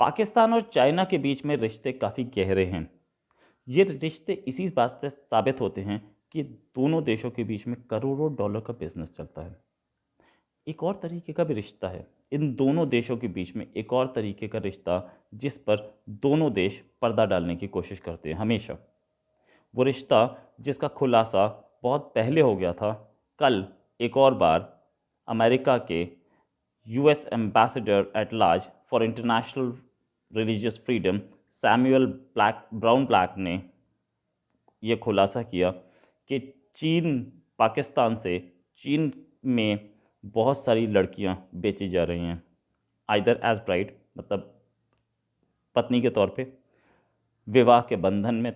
पाकिस्तान और चाइना के बीच में रिश्ते काफ़ी गहरे हैं। ये रिश्ते इसी बात से साबित होते हैं कि दोनों देशों के बीच में करोड़ों डॉलर का बिजनेस चलता है। एक और तरीके का भी रिश्ता है इन दोनों देशों के बीच में, एक और तरीके का रिश्ता जिस पर दोनों देश पर्दा डालने की कोशिश करते हैं हमेशा। वो रिश्ता जिसका खुलासा बहुत पहले हो गया था, कल एक और बार अमेरिका के US ambassador at large for international religious freedom Samuel brown black ने यह खुलासा किया कि चीन पाकिस्तान से चीन में बहुत सारी लड़कियां बेची जा रही हैं, आइदर एज ब्राइड मतलब पत्नी के तौर पे, विवाह के बंधन में,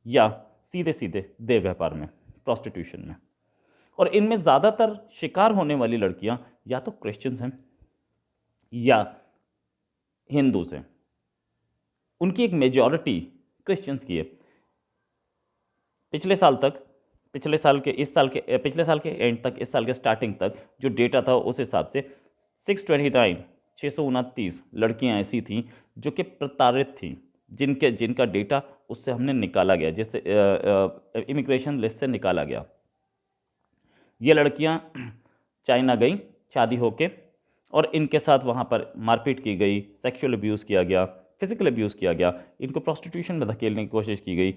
या सीधे सीधे देह व्यापार में, प्रोस्टिट्यूशन में। और इनमें ज़्यादातर शिकार होने वाली लड़कियां या तो क्रिश्चियंस हैं या हिंदूज हैं। उनकी एक मेजॉरिटी क्रिश्चियंस की है। पिछले साल के एंड तक, इस साल के स्टार्टिंग तक जो डेटा था उस हिसाब से 629 लड़कियां ऐसी थीं जो कि प्रताड़ित थीं, जिनका डेटा उससे हमने निकाला गया, जैसे इमिग्रेशन लिस्ट से निकाला गया। ये लड़कियां चाइना गई शादी होके और इनके साथ वहाँ पर मारपीट की गई, सेक्सुअल अब्यूज़ किया गया, फिजिकल अब्यूज़ किया गया, इनको प्रोस्टिट्यूशन में धकेलने की कोशिश की गई।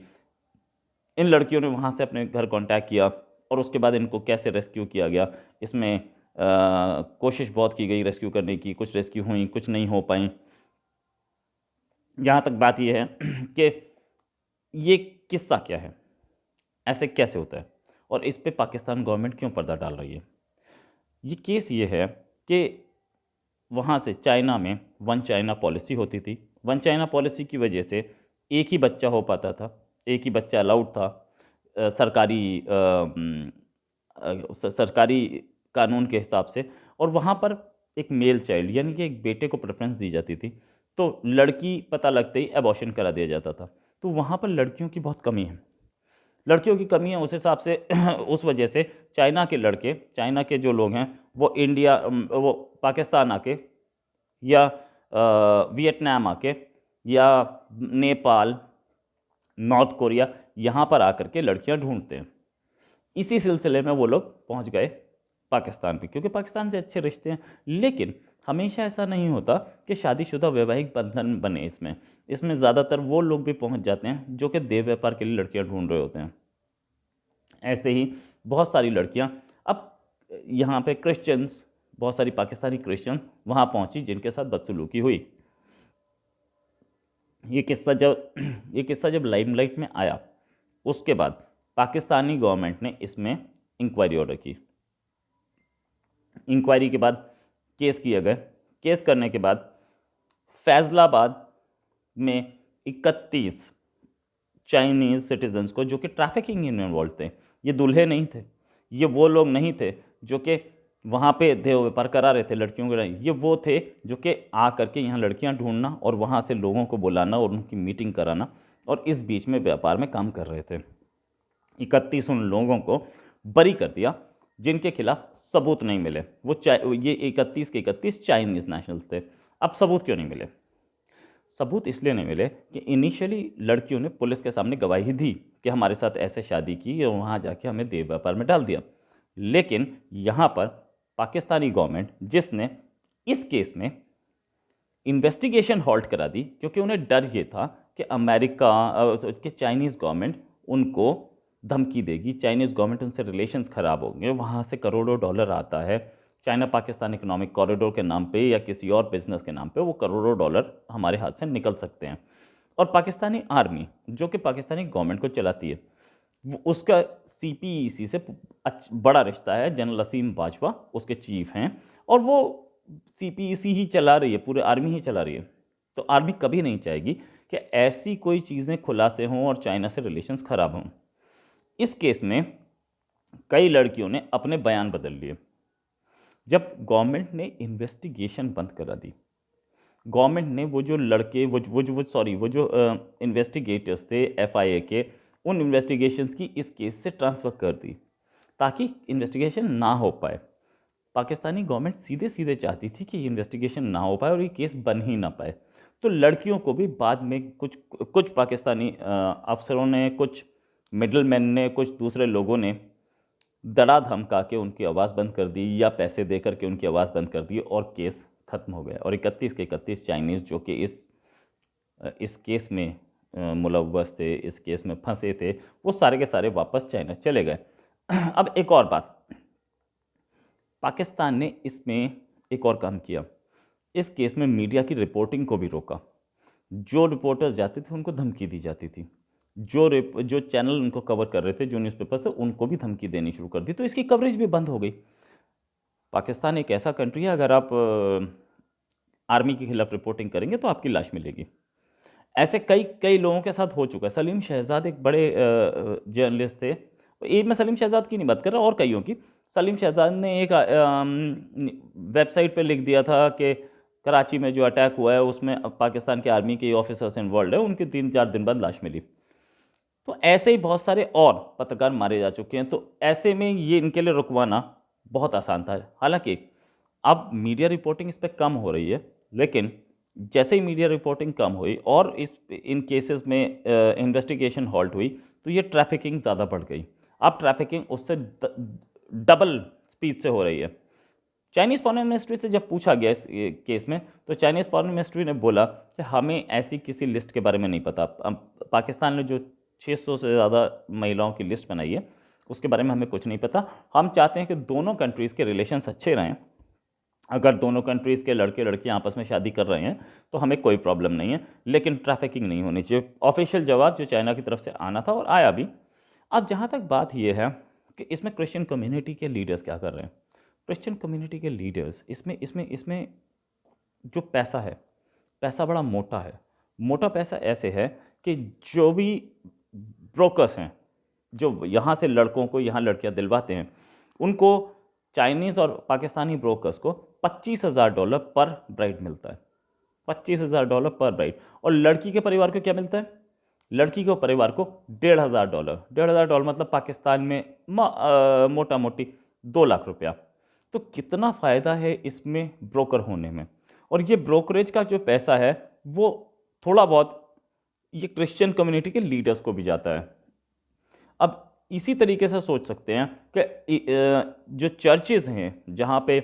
इन लड़कियों ने वहाँ से अपने घर कांटेक्ट किया और उसके बाद इनको कैसे रेस्क्यू किया गया, इसमें कोशिश बहुत की गई रेस्क्यू करने की। कुछ रेस्क्यू हुई, कुछ नहीं हो पाई। यहाँ तक बात यह है कि ये किस्सा क्या है, ऐसे कैसे होता है और इस पे पाकिस्तान गवर्नमेंट क्यों पर्दा डाल रही है। ये केस ये है कि वहाँ से चाइना में वन चाइना पॉलिसी होती थी। वन चाइना पॉलिसी की वजह से एक ही बच्चा हो पाता था, एक ही बच्चा अलाउड था सरकारी कानून के हिसाब से। और वहाँ पर एक मेल चाइल्ड यानी कि एक बेटे को प्रेफरेंस दी जाती थी, तो लड़की पता लगते ही एबॉर्शन करा दिया जाता था। तो वहाँ पर लड़कियों की बहुत कमी है, लड़कियों की कमी है। उस हिसाब से उस वजह से चाइना के लड़के, चाइना के जो लोग हैं वो पाकिस्तान आके या वियतनाम आके या नेपाल, नॉर्थ कोरिया, यहाँ पर आकर के लड़कियाँ ढूंढते हैं। इसी सिलसिले में वो लोग पहुँच गए पाकिस्तान पे, क्योंकि पाकिस्तान से अच्छे रिश्ते हैं। लेकिन हमेशा ऐसा नहीं होता कि शादीशुदा वैवाहिक बंधन बने। इसमें ज़्यादातर वो लोग भी पहुँच जाते हैं जो कि देह व्यापार के लिए लड़कियाँ ढूंढ रहे होते हैं। ऐसे ही बहुत सारी लड़कियाँ, अब यहाँ पे क्रिश्चियंस, बहुत सारी पाकिस्तानी क्रिश्चियन वहाँ पहुँची जिनके साथ बदसलूकी हुई। ये किस्सा जब लाइमलाइट में आया, उसके बाद पाकिस्तानी गवर्नमेंट ने इसमें इंक्वायरी ऑर्डर की। इंक्वायरी के बाद केस किए गए। केस करने के बाद फैज़लाबाद में 31 चाइनीज़ सिटीजन्स को, जो कि ट्रैफिकिंग में इन्वॉल्व थे, ये दूल्हे नहीं थे, ये वो लोग नहीं थे जो कि वहाँ पे देह व्यापार करा रहे थे लड़कियों के, ये वो थे जो कि आ करके यहाँ लड़कियाँ ढूंढना और वहाँ से लोगों को बुलाना और उनकी मीटिंग कराना और इस बीच में व्यापार में काम कर रहे थे। 31 उन लोगों को बरी कर दिया जिनके खिलाफ सबूत नहीं मिले। ये 31 के 31 चाइनीज़ नेशनल्स थे। अब सबूत क्यों नहीं मिले? सबूत इसलिए नहीं मिले कि इनिशियली लड़कियों ने पुलिस के सामने गवाही दी कि हमारे साथ ऐसे शादी की और वहाँ जाके हमें देह व्यापार में डाल दिया। लेकिन यहाँ पर पाकिस्तानी गवर्नमेंट, जिसने इस केस में इन्वेस्टिगेशन हॉल्ट करा दी, क्योंकि उन्हें डर ये था कि कि चाइनीज़ गवर्नमेंट उनको धमकी देगी, चाइनीज़ गवर्नमेंट उनसे रिलेशंस ख़राब होंगे, वहाँ से करोड़ों डॉलर आता है चाइना पाकिस्तान इकोनॉमिक कॉरिडोर के नाम पे या किसी और बिजनेस के नाम पे, वो करोड़ों डॉलर हमारे हाथ से निकल सकते हैं। और पाकिस्तानी आर्मी, जो कि पाकिस्तानी गवर्नमेंट को चलाती है, उसका सीपीईसी से बड़ा रिश्ता है। जनरल असीम बाजवा उसके चीफ हैं और वो सीपीईसी ही चला रही है, पूरे आर्मी ही चला रही है। तो आर्मी कभी नहीं चाहेगी कि ऐसी कोई चीज़ें खुलासे हों और चाइना से रिलेशंस ख़राब हों। इस केस में कई लड़कियों ने अपने बयान बदल लिए। जब गवर्नमेंट ने इन्वेस्टिगेशन बंद करा दी, गवर्नमेंट ने वो जो लड़के वो जो इन्वेस्टिगेटर्स थे एफआईए के, उन इन्वेस्टिगेशंस की इस केस से ट्रांसफ़र कर दी ताकि इन्वेस्टिगेशन ना हो पाए। पाकिस्तानी गवर्नमेंट सीधे सीधे चाहती थी कि इन्वेस्टिगेशन ना हो पाए और ये केस बन ही ना पाए। तो लड़कियों को भी बाद में कुछ कुछ पाकिस्तानी अफसरों ने, कुछ मिडलमैन ने, कुछ दूसरे लोगों ने डरा धमका के उनकी आवाज़ बंद कर दी या पैसे दे करके उनकी आवाज़ बंद कर दी और केस ख़त्म हो गया। और 31 के 31 चाइनीज़ जो कि इस केस में मुलव्वस थे, इस केस में फंसे थे, वो सारे के सारे वापस चाइना चले गए। अब एक और बात, पाकिस्तान ने इसमें एक और काम किया, इस केस में मीडिया की रिपोर्टिंग को भी रोका। जो रिपोर्टर्स जाते थे उनको धमकी दी जाती थी, जो चैनल उनको कवर कर रहे थे, जो न्यूज़पेपर से, उनको भी धमकी देनी शुरू कर दी, तो इसकी कवरेज भी बंद हो गई। पाकिस्तान एक ऐसा कंट्री है, अगर आप आर्मी के खिलाफ रिपोर्टिंग करेंगे तो आपकी लाश मिलेगी। ऐसे कई कई लोगों के साथ हो चुका है। सलीम शहजाद एक बड़े जर्नलिस्ट थे, ये मैं सलीम शहजाद की नहीं बात कर रहा, और कईयों की। सलीम शहजाद ने एक वेबसाइट पे लिख दिया था कि कराची में जो अटैक हुआ है उसमें पाकिस्तान के आर्मी के ऑफिसर्स इन्वॉल्व है, उनके 3-4 दिन बाद लाश मिली। तो ऐसे ही बहुत सारे और पत्रकार मारे जा चुके हैं। तो ऐसे में ये इनके लिए रुकवाना बहुत आसान था। हालांकि अब मीडिया रिपोर्टिंग इस पर कम हो रही है, लेकिन जैसे ही मीडिया रिपोर्टिंग कम हुई और इन केसेस में इन्वेस्टिगेशन हॉल्ट हुई, तो ये ट्रैफिकिंग ज़्यादा बढ़ गई। अब ट्रैफिकिंग उससे डबल स्पीड से हो रही है। चाइनीज़ फॉरेन मिनिस्ट्री से जब पूछा गया इस केस में, तो चाइनीज़ फॉरेन मिनिस्ट्री ने बोला कि हमें ऐसी किसी लिस्ट के बारे में नहीं पता। पाकिस्तान ने जो 600 से ज़्यादा महिलाओं की लिस्ट बनाई है, उसके बारे में हमें कुछ नहीं पता। हम चाहते हैं कि दोनों कंट्रीज़ के रिलेशंस अच्छे रहें। अगर दोनों कंट्रीज़ के लड़के लड़कियां आपस में शादी कर रहे हैं तो हमें कोई प्रॉब्लम नहीं है, लेकिन ट्रैफिकिंग नहीं होनी चाहिए। ऑफिशियल जवाब जो चाइना की तरफ से आना था और आया भी। अब जहाँ तक बात यह है कि इसमें क्रिश्चियन कम्युनिटी के लीडर्स क्या कर रहे हैं। क्रिश्चियन कम्युनिटी के लीडर्स इसमें जो पैसा है, पैसा बड़ा मोटा है। मोटा पैसा ऐसे है कि जो भी ब्रोकर्स हैं, जो यहाँ से लड़कों को यहाँ लड़कियाँ दिलवाते हैं, उनको चाइनीज़ और पाकिस्तानी ब्रोकर्स को $25,000 पर ब्राइड मिलता है। $25,000 पर ब्राइड। और लड़की के परिवार को क्या मिलता है? लड़की के परिवार को $1,500। $1,500 मतलब पाकिस्तान में मोटा मोटी 2 लाख रुपया। तो कितना फ़ायदा है इसमें ब्रोकर होने में। और ये ब्रोकरेज का जो पैसा है वो थोड़ा बहुत ये क्रिश्चियन कम्युनिटी के लीडर्स को भी जाता है। अब इसी तरीके से सोच सकते हैं कि जो चर्चेज़ हैं जहाँ पे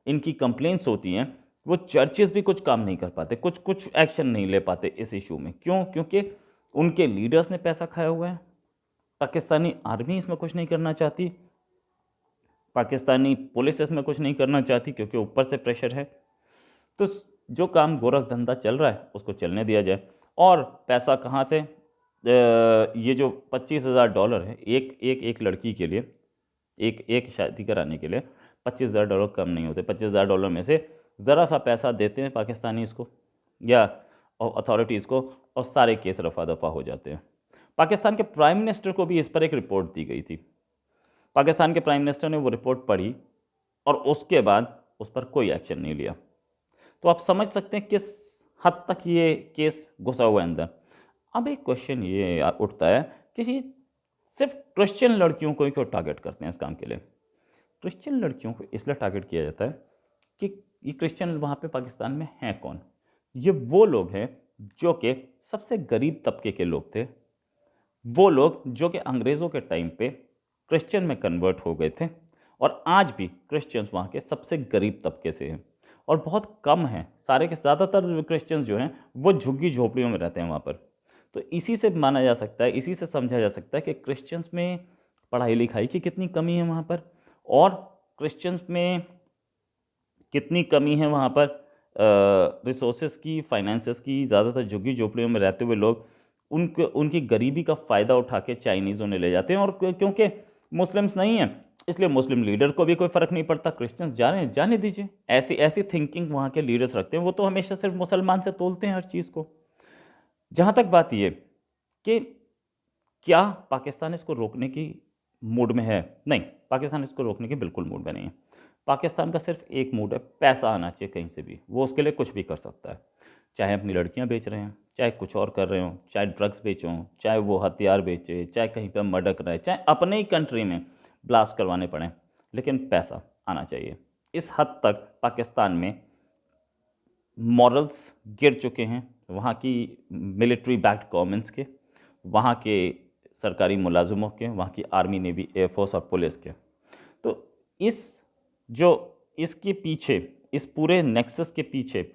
इनकी कंप्लेंट्स होती हैं, वो चर्चेज़ भी कुछ काम नहीं कर पाते, कुछ एक्शन नहीं ले पाते इस इशू में। क्यों? क्योंकि उनके लीडर्स ने पैसा खाया हुआ है। पाकिस्तानी आर्मी इसमें कुछ नहीं करना चाहती, पाकिस्तानी पुलिस इसमें कुछ नहीं करना चाहती, क्योंकि ऊपर से प्रेशर है। तो जो काम गोरख धंधा चल रहा है उसको चलने दिया जाए। और पैसा कहाँ से? ये जो $25,000 है एक लड़की के लिए, एक शादी कराने के लिए $25,000 कम नहीं होते। $25,000 में से ज़रा सा पैसा देते हैं पाकिस्तानी इसको या अथॉरिटीज़ को, और सारे केस रफा दफा हो जाते हैं। पाकिस्तान के प्राइम मिनिस्टर को भी इस पर एक रिपोर्ट दी गई थी। पाकिस्तान के प्राइम मिनिस्टर ने वो रिपोर्ट पढ़ी और उसके बाद उस पर कोई एक्शन नहीं लिया। तो आप समझ सकते हैं किस हद तक ये केस घुसा हुआ है अंदर। अब एक क्वेश्चन ये उठता है कि ये सिर्फ क्रिश्चियन लड़कियों को ही क्यों टारगेट करते हैं इस काम के लिए? क्रिश्चियन लड़कियों को इसलिए टारगेट किया जाता है कि ये क्रिश्चियन वहाँ पे पाकिस्तान में हैं कौन? ये वो लोग हैं जो कि सबसे गरीब तबके के लोग थे, वो लोग जो कि अंग्रेज़ों के टाइम पे क्रिश्चियन में कन्वर्ट हो गए थे, और आज भी क्रिश्चियंस वहाँ के सबसे गरीब तबके से हैं और बहुत कम हैं। सारे के ज़्यादातर क्रिश्चियंस जो हैं वो झुग्गी झोपड़ियों में रहते हैं वहाँ पर। तो इसी से माना जा सकता है, इसी से समझा जा सकता है कि क्रिश्चियंस में पढ़ाई लिखाई की कितनी कमी है वहाँ पर, और क्रिश्चियंस में कितनी कमी है वहाँ पर रिसोर्सेज की, फाइनेंसेस की। ज़्यादातर झुग्गी झोपड़ियों में रहते हुए लोग उनकी गरीबी का फ़ायदा उठा के चाइनीज़ों ने ले जाते हैं। और क्योंकि मुस्लिम्स नहीं हैं इसलिए मुस्लिम लीडर को भी कोई फ़र्क नहीं पड़ता, क्रिश्चियंस जा रहे हैं जाने दीजिए। ऐसी थिंकिंग वहाँ के लीडर्स रखते हैं। वो तो हमेशा सिर्फ मुसलमान से तोलते हैं हर चीज़ को। जहाँ तक बात ये कि क्या पाकिस्तान इसको रोकने की मूड में है? नहीं, पाकिस्तान इसको रोकने के बिल्कुल मूड में नहीं है। पाकिस्तान का सिर्फ एक मूड है, पैसा आना चाहिए कहीं से भी। वो उसके लिए कुछ भी कर सकता है, चाहे अपनी लड़कियां बेच रहे हैं, चाहे कुछ और कर रहे हों, चाहे ड्रग्स बेचों, चाहे वो हथियार बेचे, चाहे कहीं पर मर्डर कराए, चाहे अपने ही कंट्री में ब्लास्ट करवाने पड़े, लेकिन पैसा आना चाहिए। इस हद तक पाकिस्तान में मॉरल्स गिर चुके हैं, वहाँ की मिलिट्री बैक्ड गवर्नमेंट्स के, वहाँ के सरकारी मुलाजिमों के, वहाँ की आर्मी, नेवी, एयरफोर्स और पुलिस के। तो इस जो इसके पीछे, इस पूरे नेक्सस के पीछे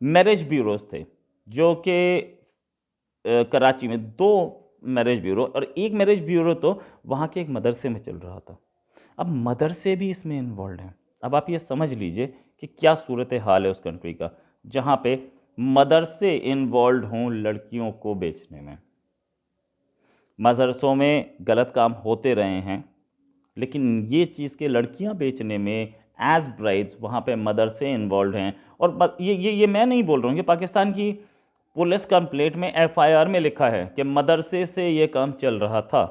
मैरिज ब्यूरोज थे, जो कि कराची में 2 मैरिज ब्यूरो, और एक मैरिज ब्यूरो तो वहाँ के एक मदरसे में चल रहा था। अब मदरसे भी इसमें इन्वॉल्व हैं। अब आप ये समझ लीजिए कि क्या सूरत हाल है उस कंट्री का, जहाँ पे मदरसे इन्वॉल्व हों लड़कियों को बेचने में। मदरसों में गलत काम होते रहे हैं, लेकिन ये चीज़ के लड़कियां बेचने में एज ब्राइड्स वहाँ पे मदरसे इन्वॉल्व हैं। और ये मैं नहीं बोल रहा हूँ, कि पाकिस्तान की पुलिस कंप्लेंट में एफआईआर में लिखा है कि मदरसे से ये काम चल रहा था।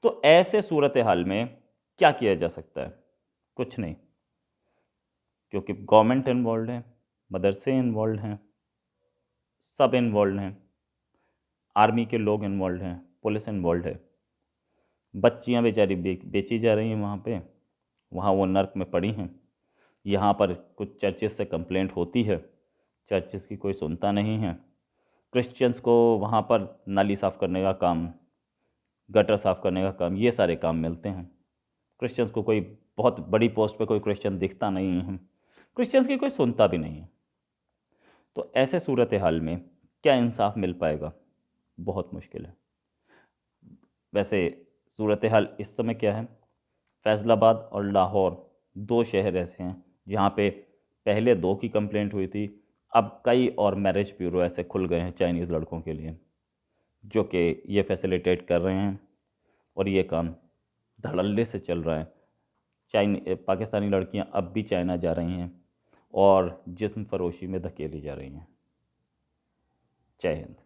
तो ऐसे सूरत हाल में क्या किया जा सकता है? कुछ नहीं, क्योंकि गवर्नमेंट इन्वॉल्व है, मदरसे इन्वॉल्व हैं, सब इन्वॉल्व हैं, आर्मी के लोग इन्वॉल्व हैं, पुलिस इन्वॉल्व है। बच्चियां बेचारी बेची जा रही हैं वहाँ पे, वहाँ वो नर्क में पड़ी हैं। यहाँ पर कुछ चर्चेस से कंप्लेंट होती है, चर्चेस की कोई सुनता नहीं है। क्रिश्चियंस को वहाँ पर नाली साफ़ करने का काम, गटर साफ़ करने का काम, ये सारे काम मिलते हैं। क्रिश्चियंस को कोई बहुत बड़ी पोस्ट पे कोई क्रिश्चियन दिखता नहीं है, क्रिश्चियंस की कोई सुनता भी नहीं है। तो ऐसे सूरत हाल में क्या इंसाफ मिल पाएगा? बहुत मुश्किल है। वैसे सूरत हाल इस समय क्या है? फैज़लाबाद और लाहौर 2 शहर ऐसे हैं जहाँ पे पहले 2 की कंप्लेंट हुई थी, अब कई और मैरिज ब्यूरो ऐसे खुल गए हैं चाइनीज़ लड़कों के लिए, जो कि ये फैसिलिटेट कर रहे हैं, और ये काम धड़ल्ले से चल रहा है। पाकिस्तानी लड़कियां अब भी चाइना जा रही हैं और जिस्म फरोशी में धकेली जा रही हैं। जय हिंद।